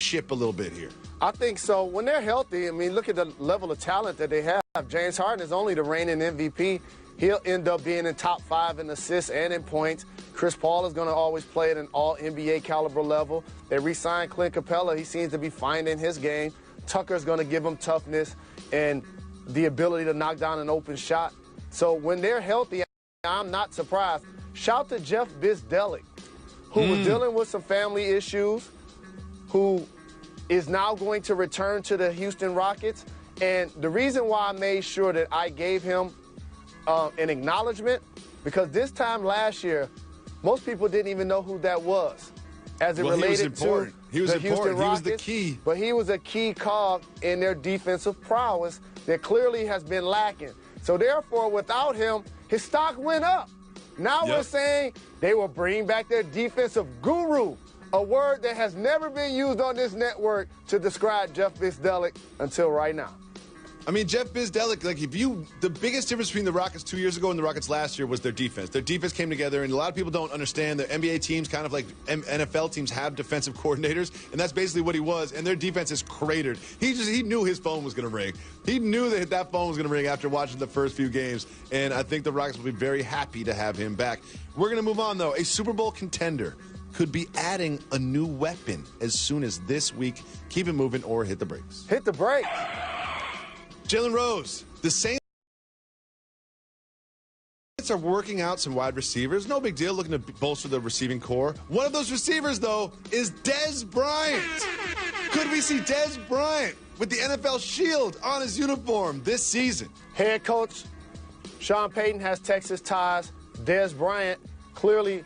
ship a little bit here? I think so. When they're healthy, I mean, look at the level of talent that they have. James Harden is only the reigning MVP. He'll end up being in top 5 in assists and in points. Chris Paul is going to always play at an all-NBA caliber level. They re-signed Clint Capella. He seems to be finding his game. Tucker's going to give him toughness and the ability to knock down an open shot. So when they're healthy, I'm not surprised. Shout to Jeff Bisdelic, who was dealing with some family issues, who is now going to return to the Houston Rockets. And the reason why I made sure that I gave him an acknowledgement, because this time last year, most people didn't even know who that was as it related to the Houston Rockets. He was the key. But he was a key cog in their defensive prowess that clearly has been lacking. So therefore, without him, his stock went up. Now we're saying they will bring back their defensive guru, a word that has never been used on this network to describe Jeff Bisdelic until right now. I mean, Jeff Bisdelic, like, the biggest difference between the Rockets 2 years ago and the Rockets last year was their defense. Their defense came together, and a lot of people don't understand that NBA teams, kind of like NFL teams, have defensive coordinators, and that's basically what he was, and their defense is cratered. He knew his phone was going to ring. He knew that phone was going to ring after watching the first few games, and I think the Rockets will be very happy to have him back. We're going to move on, though. A Super Bowl contender could be adding a new weapon as soon as this week. Keep it moving or hit the brakes. Hit the brakes. Jalen Rose, the Saints are working out some wide receivers. No big deal, looking to bolster the receiving core. One of those receivers, though, is Dez Bryant. Could we see Dez Bryant with the NFL shield on his uniform this season? Head coach Sean Payton has Texas ties. Dez Bryant clearly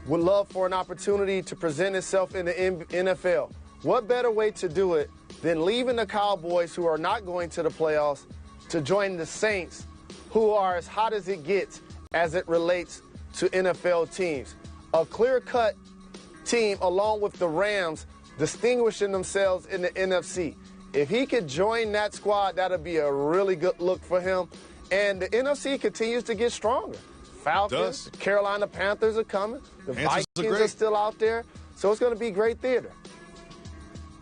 would love for an opportunity to present himself in the NFL. What better way to do it than leaving the Cowboys, who are not going to the playoffs, to join the Saints, who are as hot as it gets as it relates to NFL teams. A clear-cut team along with the Rams distinguishing themselves in the NFC. If he could join that squad, that would be a really good look for him. And the NFC continues to get stronger. Falcons, the Carolina Panthers are coming. The Vikings are still out there. So it's going to be great theater.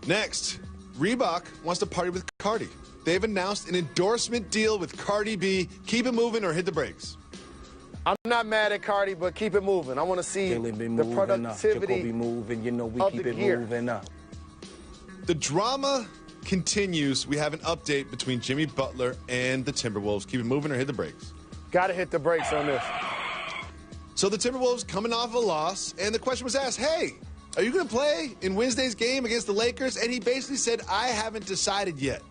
Next, Reebok wants to party with Cardi. They've announced an endorsement deal with Cardi B. Keep it moving or hit the brakes. I'm not mad at Cardi, but keep it moving. I want to see the productivity Jacoby moving, you know, we of keep the it gear. moving up. The drama continues. We have an update between Jimmy Butler and the Timberwolves. Keep it moving or hit the brakes. Got to hit the brakes on this. So the Timberwolves coming off a loss, and the question was asked, hey, are you going to play in Wednesday's game against the Lakers? And he basically said, I haven't decided yet.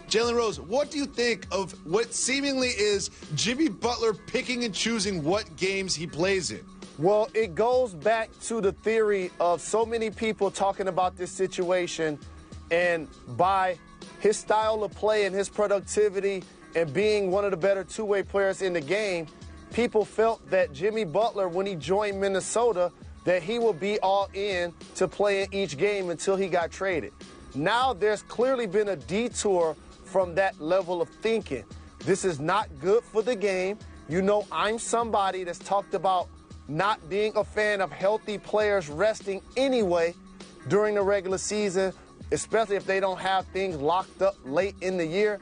Jalen Rose, what do you think of what seemingly is Jimmy Butler picking and choosing what games he plays in? Well, it goes back to the theory of so many people talking about this situation, and by his style of play and his productivity and being one of the better two-way players in the game, people felt that Jimmy Butler, when he joined Minnesota, that he would be all in to play in each game until he got traded. Now there's clearly been a detour from that level of thinking. This is not good for the game. You know, I'm somebody that's talked about not being a fan of healthy players resting anyway during the regular season, especially if they don't have things locked up late in the year,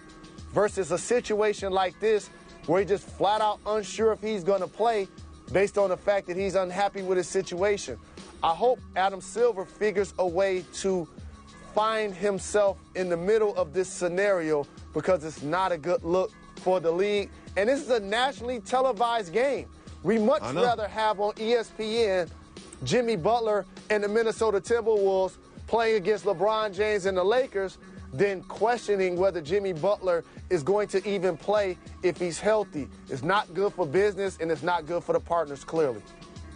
versus a situation like this where he's just flat out unsure if he's going to play based on the fact that he's unhappy with his situation. I hope Adam Silver figures a way to find himself in the middle of this scenario, because it's not a good look for the league. And this is a nationally televised game. We much rather have on ESPN Jimmy Butler and the Minnesota Timberwolves playing against LeBron James and the Lakers than questioning whether Jimmy Butler is going to even play if he's healthy. It's not good for business, and it's not good for the partners, clearly.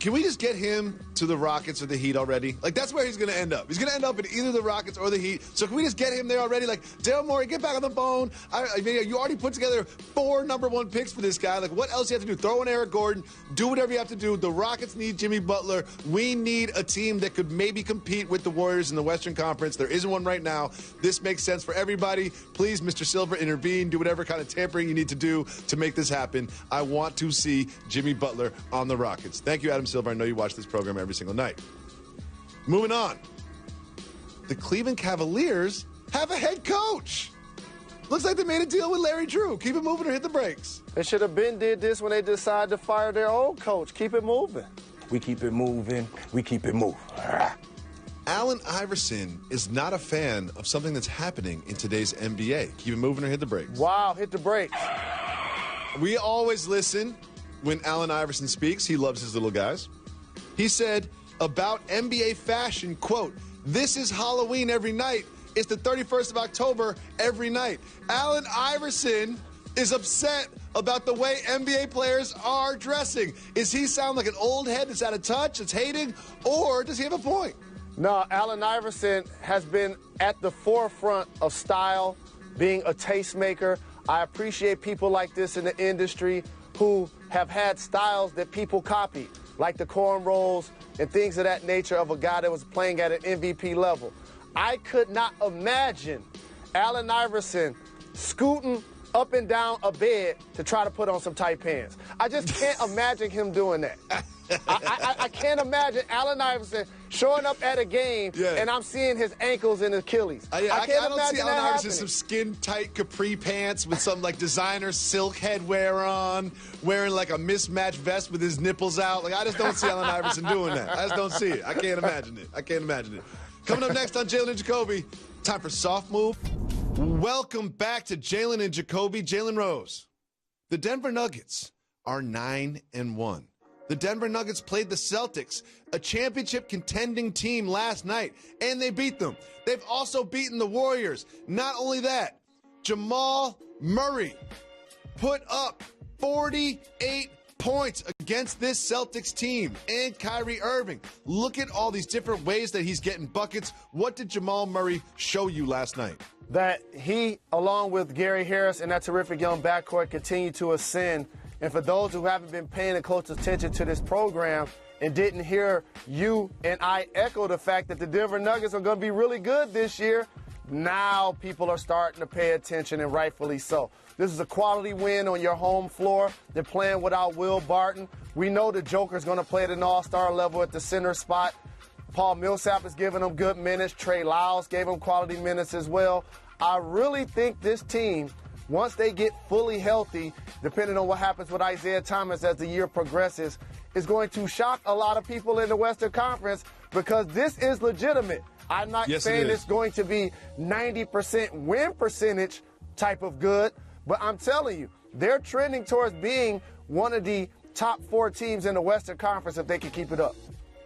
Can we just get him to the Rockets or the Heat already? Like, that's where he's going to end up. He's going to end up in either the Rockets or the Heat. So can we just get him there already? Like, Daryl Morey, get back on the phone. I mean, you already put together 4 #1 picks for this guy. Like, what else do you have to do? Throw in Eric Gordon. Do whatever you have to do. The Rockets need Jimmy Butler. We need a team that could maybe compete with the Warriors in the Western Conference. There isn't one right now. This makes sense for everybody. Please, Mr. Silver, intervene. Do whatever kind of tampering you need to do to make this happen. I want to see Jimmy Butler on the Rockets. Thank you, Adam Silver. I know you watch this program every single night. Moving on. the Cleveland Cavaliers have a head coach. Looks like they made a deal with Larry Drew. Keep it moving or hit the brakes. They should have been did this when they decided to fire their old coach. Keep it moving. We keep it moving. We keep it moving. Allen Iverson is not a fan of something that's happening in today's NBA. Keep it moving or hit the brakes. Wow, hit the brakes. We always listen when Allen Iverson speaks. He loves his little guys. He said about NBA fashion, quote, "This is Halloween every night. It's the 31st of October every night." Allen Iverson is upset about the way NBA players are dressing. Is he sound like an old head that's out of touch, that's hating, or does he have a point? No, Allen Iverson has been at the forefront of style, being a tastemaker. I appreciate people like this in the industry who have had styles that people copied, like the cornrows and things of that nature of a guy that was playing at an MVP level. I could not imagine Allen Iverson scooting up and down a bed to try to put on some tight pants. I just can't imagine him doing that. I can't imagine Allen Iverson showing up at a game and I'm seeing his ankles and Achilles. I don't see Allen Iverson some skin-tight capri pants with some like designer silk headwear on, wearing like a mismatched vest with his nipples out. Like I just don't see Allen Iverson doing that. I just don't see it. I can't imagine it. Coming up next on Jalen and Jacoby, time for Soft Move. Welcome back to Jalen and Jacoby. Jalen Rose. The Denver Nuggets are 9-1. The Denver Nuggets played the Celtics, a championship contending team, last night, and they beat them. They've also beaten the Warriors. Not only that, Jamal Murray put up 48 points against this Celtics team, and Kyrie Irving. Look at all these different ways that he's getting buckets. What did Jamal Murray show you last night? That he, along with Gary Harris and that terrific young backcourt, continue to ascend. And for those who haven't been paying close attention to this program and didn't hear you and I echo the fact that the Denver Nuggets are going to be really good this year, now people are starting to pay attention, and rightfully so. This is a quality win on your home floor. They're playing without Will Barton. We know the Joker's going to play at an all-star level at the center spot. Paul Millsap is giving them good minutes. Trey Lyles gave them quality minutes as well. I really think this team, once they get fully healthy, depending on what happens with Isaiah Thomas as the year progresses, is going to shock a lot of people in the Western Conference, because this is legitimate. I'm not saying it's going to be 90% win percentage type of good, but I'm telling you, they're trending towards being one of the top 4 teams in the Western Conference if they can keep it up.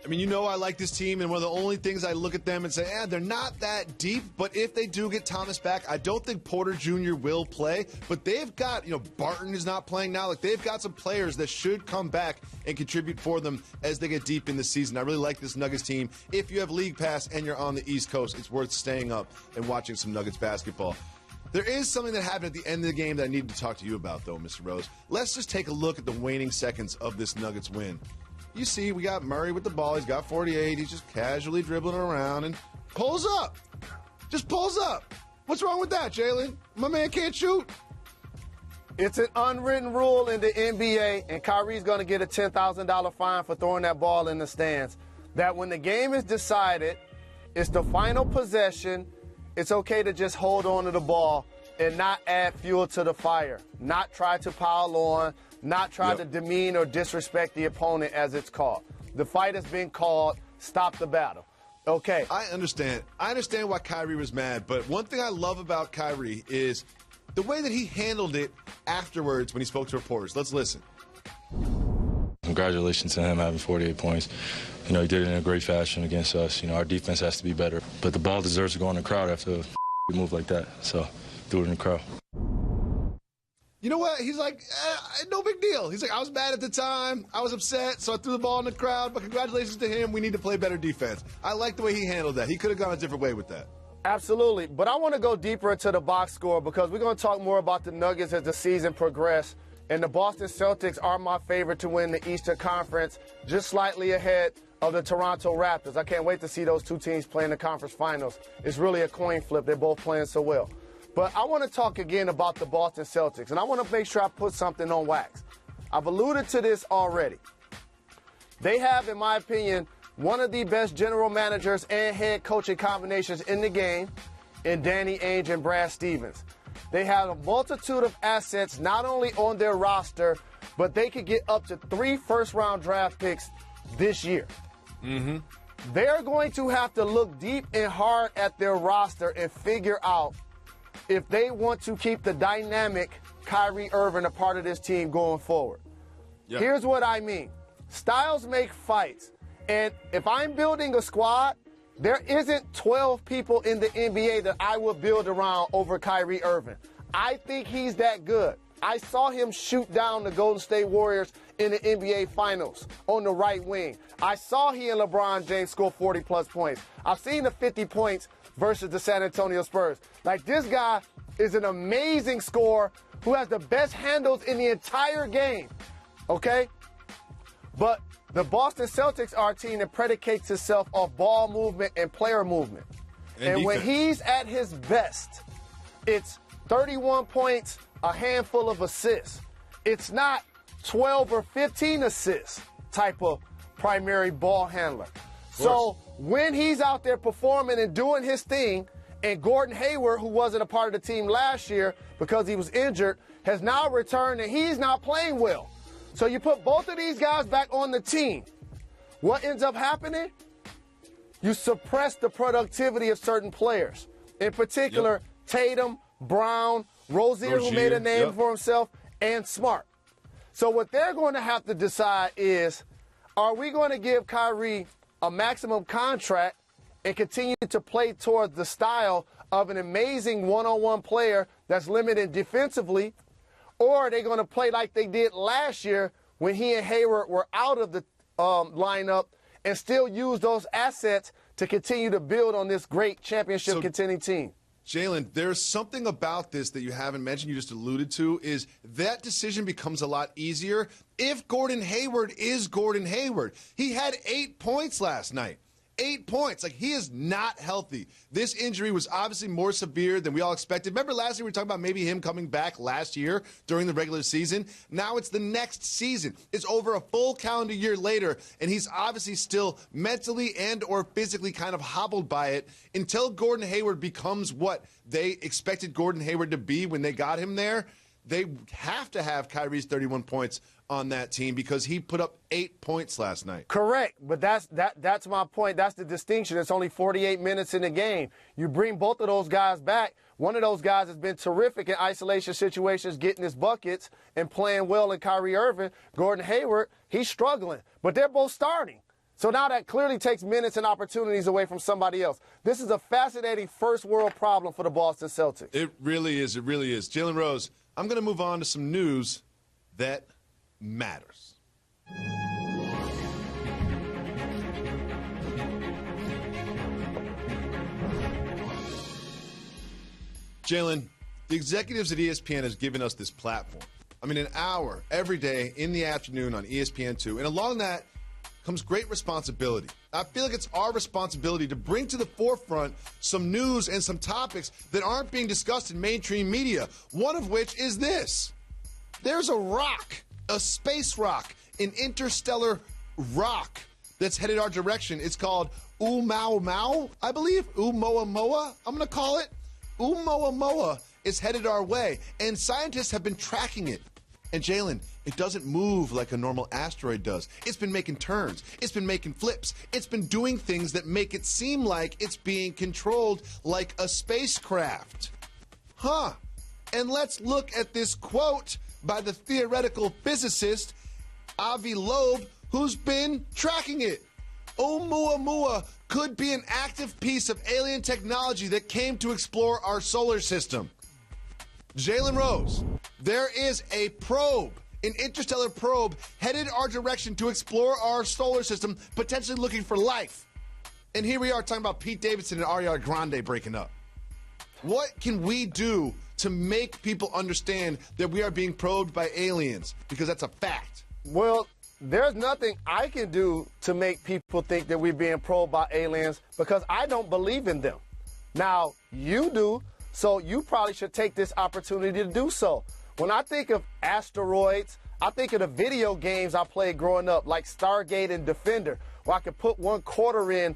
I mean, you know I like this team, and one of the only things I look at them and say, they're not that deep, but if they do get Thomas back, I don't think Porter Jr. will play, but they've got, Barton is not playing now. Like, they've got some players that should come back and contribute for them as they get deep in the season. I really like this Nuggets team. If you have League Pass and you're on the East Coast, it's worth staying up and watching some Nuggets basketball. There is something that happened at the end of the game that I need to talk to you about, though, Mr. Rose. Let's just take a look at the waning seconds of this Nuggets win. You see, we got Murray with the ball. He's got 48. He's just casually dribbling around and pulls up. Just pulls up. What's wrong with that, Jalen? My man can't shoot. It's an unwritten rule in the NBA, and Kyrie's going to get a $10,000 fine for throwing that ball in the stands, that when the game is decided, it's the final possession, it's okay to just hold on to the ball and not add fuel to the fire, not try to pile on, not try to demean or disrespect the opponent as it's called. The fight has been called. Stop the battle. Okay. I understand. I understand why Kyrie was mad, but one thing I love about Kyrie is the way that he handled it afterwards when he spoke to reporters. Let's listen. Congratulations to him having 48 points. He did it in a great fashion against us. Our defense has to be better, but the ball deserves to go in the crowd after a move like that. So do it in the crowd. You know what? He's like, no big deal. He's like, I was mad at the time. I was upset, so I threw the ball in the crowd. But congratulations to him. We need to play better defense. I like the way he handled that. He could have gone a different way with that. Absolutely. But I want to go deeper into the box score, because we're going to talk more about the Nuggets as the season progresses. And the Boston Celtics are my favorite to win the Eastern Conference, just slightly ahead of the Toronto Raptors. I can't wait to see those two teams play in the conference finals. It's really a coin flip. They're both playing so well. But I want to talk again about the Boston Celtics, and I want to make sure I put something on wax. I've alluded to this already. They have, in my opinion, one of the best general managers and head coaching combinations in the game in Danny Ainge and Brad Stevens. They have a multitude of assets not only on their roster, but they could get up to 3 first-round draft picks this year. They're going to have to look deep and hard at their roster and figure out if they want to keep the dynamic Kyrie Irving a part of this team going forward. Yep. Here's what I mean. Styles make fights. And if I'm building a squad, there isn't 12 people in the NBA that I would build around over Kyrie Irving. I think he's that good. I saw him shoot down the Golden State Warriors in the NBA Finals on the right wing. I saw he and LeBron James score 40-plus points. I've seen the 50 points versus the San Antonio Spurs. Like, this guy is an amazing scorer who has the best handles in the entire game, okay? But the Boston Celtics are a team that predicates itself off ball movement and player movement. And when he's at his best, it's 31 points, a handful of assists. It's not 12 or 15 assists type of primary ball handler. So when he's out there performing and doing his thing, and Gordon Hayward, who wasn't a part of the team last year because he was injured, has now returned and he's not playing well. So you put both of these guys back on the team. What ends up happening? You suppress the productivity of certain players. In particular, Tatum, Brown, Rozier, who made a name for himself, and Smart. So what they're going to have to decide is, are we going to give Kyrie a maximum contract and continue to play towards the style of an amazing one-on-one player that's limited defensively, or are they going to play like they did last year when he and Hayward were out of the lineup and still use those assets to continue to build on this great championship contending team? Jalen, there's something about this that you haven't mentioned, you just alluded to, is that decision becomes a lot easier if Gordon Hayward is Gordon Hayward. He had 8 points last night. 8 points. Like, he is not healthy. This injury was obviously more severe than we all expected. Remember last year we were talking about maybe him coming back last year during the regular season? Now it's the next season. It's over a full calendar year later, and he's obviously still mentally and or physically kind of hobbled by it until Gordon Hayward becomes what they expected Gordon Hayward to be when they got him there. They have to have Kyrie's 31 points on that team because he put up 8 points last night. Correct, but that's my point. That's the distinction. It's only 48 minutes in the game. You bring both of those guys back. One of those guys has been terrific in isolation situations, getting his buckets and playing well in Kyrie Irving. Gordon Hayward, he's struggling, but they're both starting. So now that clearly takes minutes and opportunities away from somebody else. This is a fascinating first world problem for the Boston Celtics. It really is. It really is. Jalen Rose, I'm going to move on to some news that matters. Jalen, the executives at ESPN has given us this platform. I mean, an hour every day in the afternoon on ESPN2, and along that comes great responsibility. I feel like it's our responsibility to bring to the forefront some news and some topics that aren't being discussed in mainstream media, one of which is this. There's a rock, a space rock, an interstellar rock that's headed our direction. It's called Oumuamua, I believe. Oumuamua, I'm going to call it. Oumuamua is headed our way, and scientists have been tracking it. And Jalen, it doesn't move like a normal asteroid does. It's been making turns. It's been making flips. It's been doing things that make it seem like it's being controlled like a spacecraft. Huh. And let's look at this quote by the theoretical physicist Avi Loeb, who's been tracking it. Oumuamua could be an active piece of alien technology that came to explore our solar system. Jalen Rose, there is a probe, an interstellar probe, headed our direction to explore our solar system, potentially looking for life. And here we are talking about Pete Davidson and Ariana Grande breaking up. What can we do to make people understand that we are being probed by aliens? Because that's a fact. Well, there's nothing I can do to make people think that we're being probed by aliens because I don't believe in them. Now, you do. So you probably should take this opportunity to do so. When I think of asteroids, I think of the video games I played growing up, like Stargate and Defender. where I can put 1/4 in,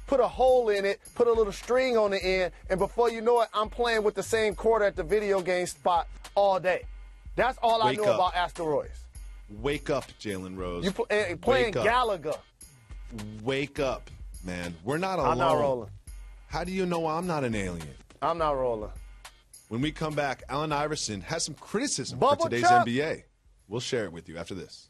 put a hole in it, put a little string on the end, and before you know it, I'm playing with the same quarter at the video game spot all day. That's all I know about asteroids. Wake up, Jalen Rose. You playing Gallagher. Wake up, man. We're not alone. I'm not rolling. How do you know I'm not an alien? I'm not rolling. When we come back, Allen Iverson has some criticism Bubble for today's Chuck. NBA. We'll share it with you after this.